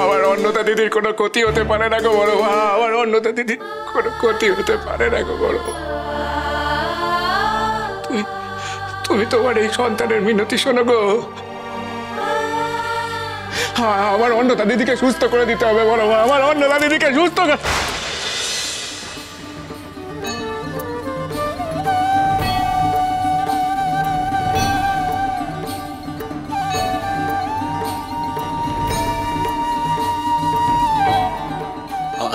আমার অন্নদা দিদির কোনো ক্ষতি হতে পারে না গো বড় মা, আমার অন্নদা দিদির কোনো ক্ষতি হতে পারে না গো বড় মা। তুমি তোমার এই সন্তানের মিনতি শোনো গো। আমার অন্নদা দিদিকে সুস্থ করে দিতে হবে বড় মা, আমার অন্নদা দিদিকে সুস্থ করে।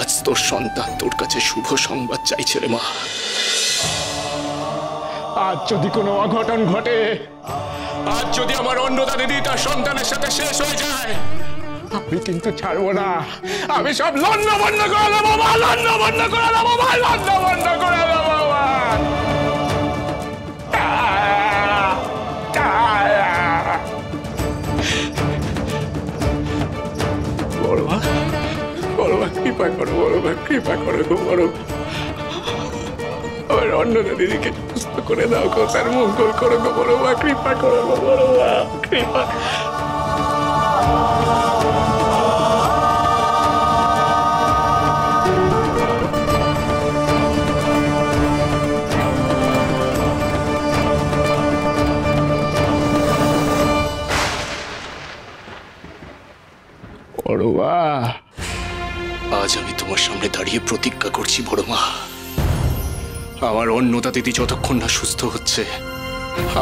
আজ তোর সন্তান তোর কাছে শুভ সংবাদ চাইছে রে মা। আজ যদি কোনো অঘটন ঘটে, আজ যদি আমার অন্নদা দিদি তার সন্তানের সাথে শেষ হয়ে যায়, আমি কিন্তু ছাড়বো না। আমি সব লন্ড বন্ধ করে দেবো মা, লন্ড বন্ধ করে দেবো মা, লন্ড বন্ধ করে দেবো মা। বড় মা, বড় মা কৃপা করো, বড় মা কৃপা করো গো বড় মা। আমার অন্নদা দিদিকে সুস্থ করে দাও গো, তার মঙ্গল করো গো বড় মা, কৃপা করো গো বড় মা, কৃপা। বড় মা, আজ আমি তোমার সামনে দাঁড়িয়ে প্রতিজ্ঞা করছি বড় মা, আমার অন্নদা দিদি যতক্ষণ না সুস্থ হচ্ছে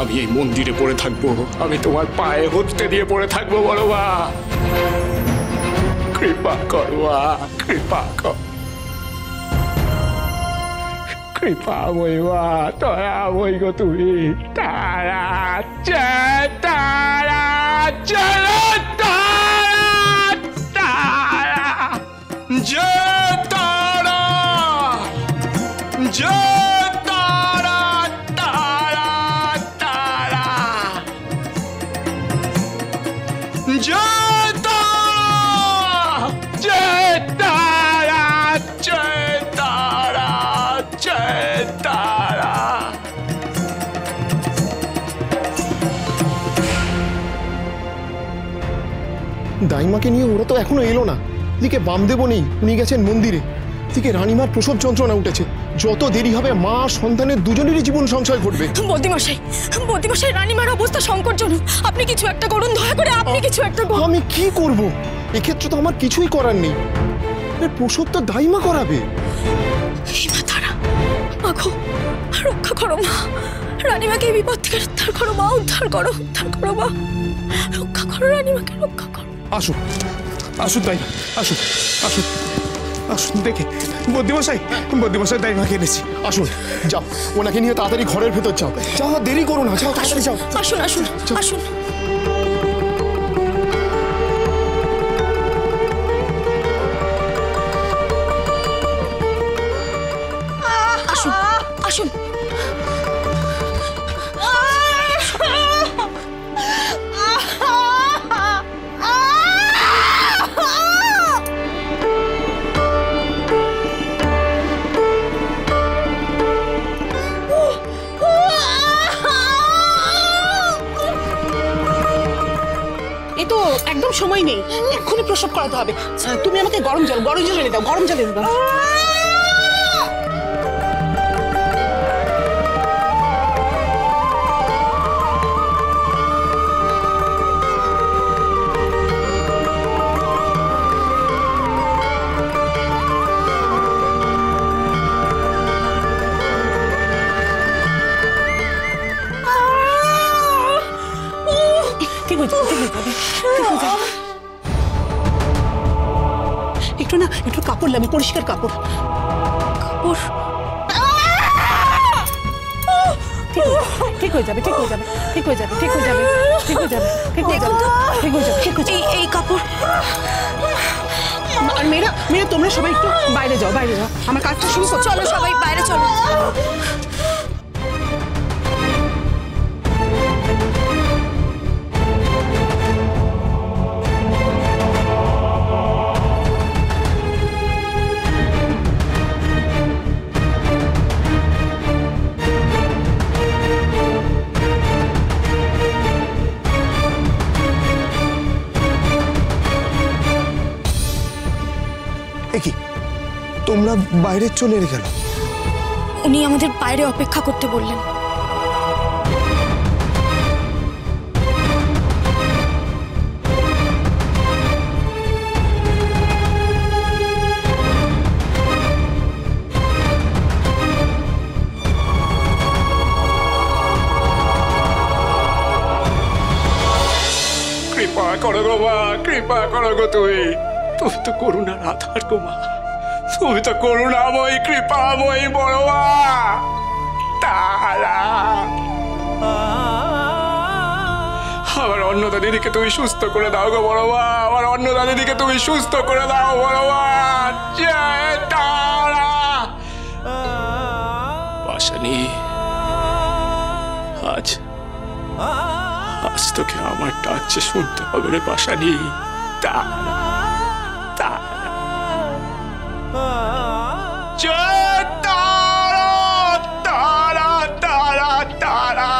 আমি এই মন্দিরে পড়ে থাকবো, আমি তোমার পায়ে হতে দিয়ে পড়ে থাকবো বড় মা। কৃপা কর মা, কৃপা কর, কৃপাময় মা, দয়াময় গো তুমি। তারা জয়, তারা জয়, তারা তারা জয় তারা, জয় তারা, তারা তারা, জয় তারা, জয় তারা, জয় তারা, জয় তারা। দাইমাকে নিয়ে ওরা তো এখনো এলো না। এদিকে বামদেবও নেই, উনি গেছেন মন্দিরে। এদিকে রানীমার প্রসব যন্ত্রণা উঠেছে। যত দেরি হবে মা সন্তানের দুজনেরই জীবন সংশয় ঘটবে। বৌদিমশাই, বৌদিমশাই, রানীমার অবস্থা সংকটজনক। আপনি কিছু একটা করুন, দয়া করে আপনি কিছু একটা করুন। আমি কি করব? এক্ষেত্রে তো আমার কিছুই করার নেই। প্রসব তো দাইমা করাবে। মা তারা, মাগো রক্ষা করো মা, রানীমাকে এই বিপদ থেকে উদ্ধার করো মা, উদ্ধার করো, উদ্ধার করো মা, রক্ষা করো রানীমাকে, রক্ষা করো। আসুন, আসুন দাইমা, আসুন, আসুন, আসুন। দেখে বদ্যিমশাই, বদ্যিমশাই দাইমাকে এনেছি। আসুন, যাও ওনাকে নিয়ে তাড়াতাড়ি ঘরের ভেতর যাও। যাও, দেরি করো না, যাও তাড়াতাড়ি যাও। আসুন, আসুন, আসুন। আসুন, আসুন। এ তো একদম সময় নেই, এক্ষুনি প্রসব করাতে হবে। তুমি আমাকে গরম জল এনে দাও, গরম জল এনে দাও। ঠিক হয়ে যাবে, ঠিক হয়ে যাবে, ঠিক হয়ে যাবে। একটু না, একটু কাপড় লাগবে, পরিষ্কার কাপড়। কাপড়? ঠিক হয়ে যাবে, ঠিক হয়ে যাবে, ঠিক হয়ে যাবে, ঠিক হয়ে যাবে, ঠিক হয়ে যাবে, ঠিক হয়ে যাবে, ঠিক হয়ে যাবে, ঠিক হয়ে যাবে। এই কাপড়। আর মেয়েরা, তোমরা সবাই একটু বাইরে যাও, বাইরে যাও, আমার কাজটা শুরু করো। চলো সবাই বাইরে চলো। এ কি তোমরা বাইরে চলে এলে কেন? উনি আমাদের বাইরে অপেক্ষা করতে বললেন। কৃপা করো গো মা, কৃপা করো গো তুমি তো করুণার আধার গো মা, তুমি তো করুণাময়ী কৃপাময়ী বড় মা। তারা আমার অন্নদা দিদিকে তুমি সুস্থ করে দাও গো বড় মা, আমার অন্নদা দিদিকে তুমি সুস্থ করে দাও বড় মা। জয় তারা। পাশানি, আজ তোকে আমার ডাকছে শুনতে হবে রে পাশানি। তারা তারা জয় তারা তারা তারা তারা।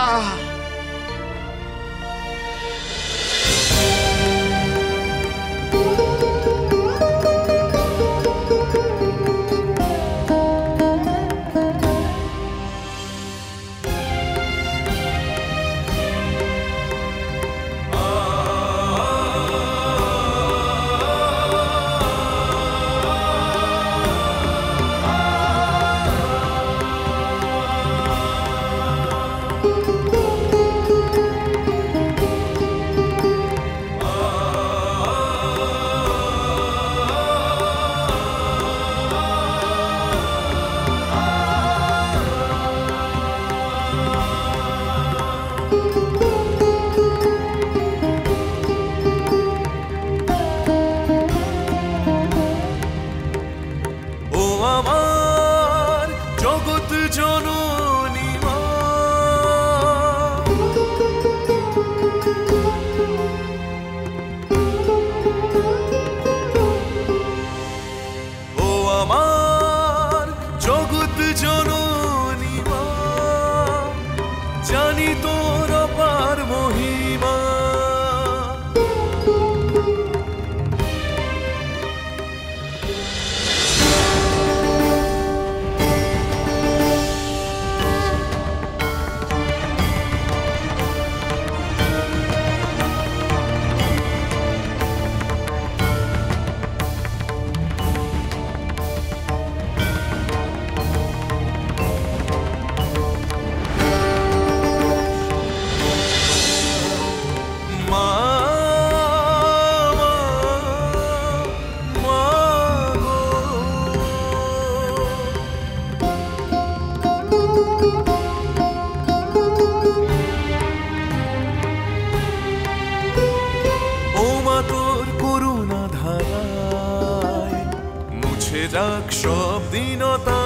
যাক সব দিনতা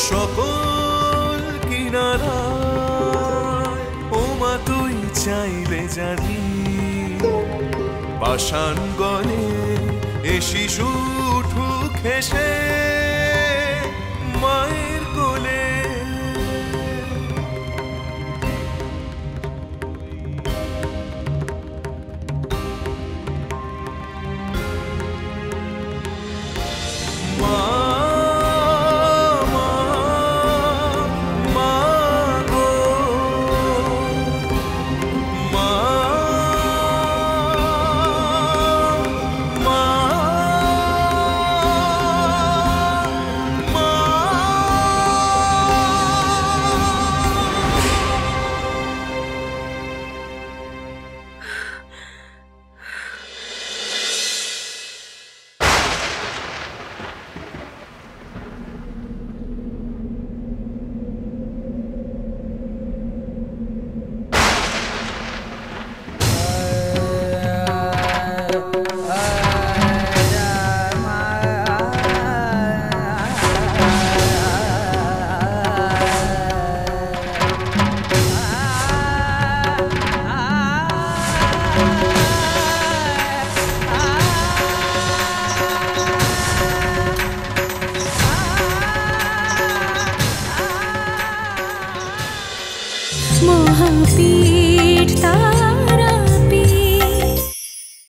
সকল কিনারায়, ও মা তুই চাইলে জানি পাষাণ গলে এ শিশু উঠুক হেসে মায়ের কোলে।